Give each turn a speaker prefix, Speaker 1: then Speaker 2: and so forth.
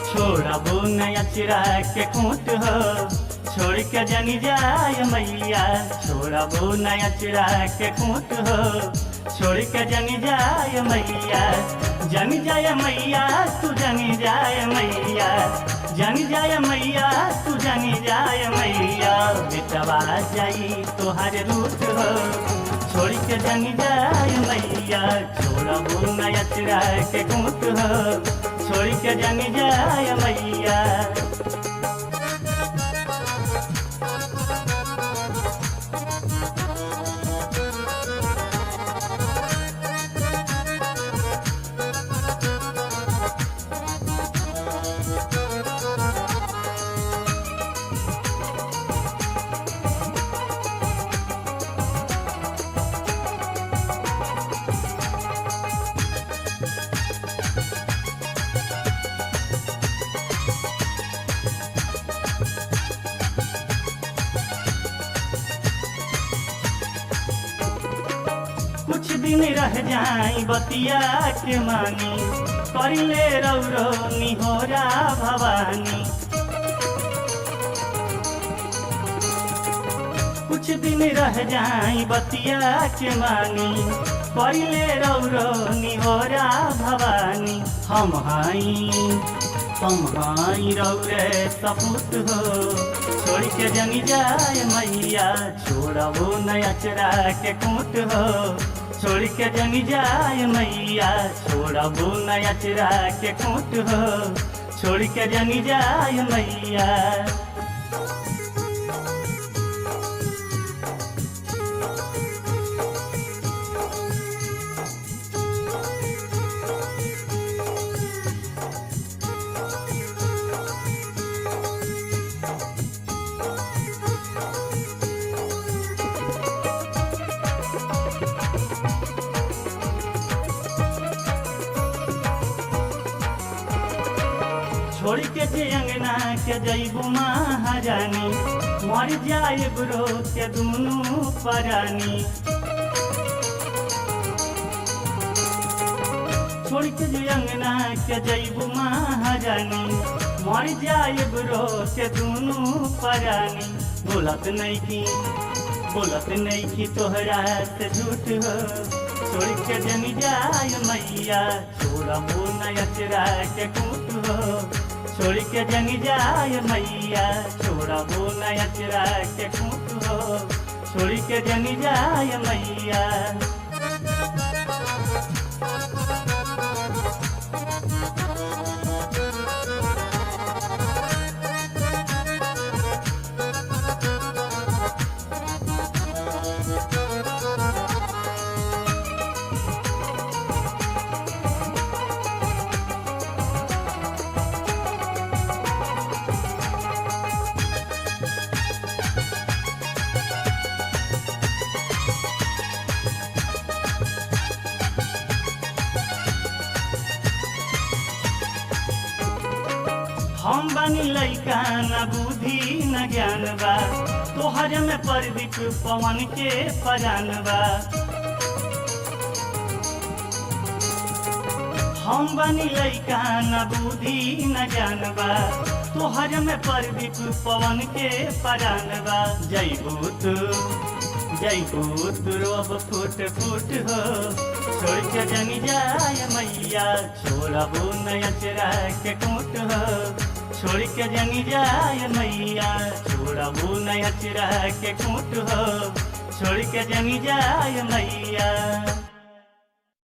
Speaker 1: छोड़बो नया चिरा के खूंट हो, छोड़ के जनी जाय मैया। छोड़बो नया चिरा के खूंट हो, छोड़ के जनी जाय मैया। जनी जाय मैया तू जनी जाय मैया, जनी जाय मैया तू जनी जाय मैया। बेटवा जाई तोहार रूठ हो, छोड़ के जनी जाय मैया। छोड़बो नया चिरा के खूंट हो, छोड़ के जनी जाय मैया। कुछ दिन रह जाई बतिया के मानी, करिले रौरो निहोरा भवानी। कुछ दिन रह जाई बतिया के मानी, करिले रौरो निहोरा भवानी। हम हाई रौरे सपूत हो, छोड़ के जनी जाय मैया। छोड़बो नया चिरा के खूंट हो, छोड़ के जनी जाय मैया। छोड़बो नया चिरा के खूंट हो, छोड़ के जनी जाय मैया। छोड़ के जे अंगना के जैबू महारानी, मर जाए बुरो के दुनू परानी। छोड़ के जे अंगना के जैबू महारानी, मर जाए बुरो के दुनू परानी। बोलत नहीं की तोहरा से झूठ हो, छोड़ के जनी जाय मैया। छोड़बो नया चिरा के खूंट हो, छोड़ के जनी जाय मैया। छोड़बो नया चिरा के खूंट हो, छोड़ के जनी जाय मैया। हम बानी लइका न बुद्धि न ज्ञान बा, तोहर में प्रदीप पवन के परान बा। हम बानी लइका न बुद्धि न ज्ञान बा, तोहर में प्रदीप पवन के परान बा। जैबू तू रोब फूट फूट हो, छोड़ के जनी जाय मैया। छोड़बो नया चिरा के खूंट हो, छोड़ के जनी जाय मैया। छोड़बो नया चिरा के खूंट हो, छोड़ के जनी जाय मैया।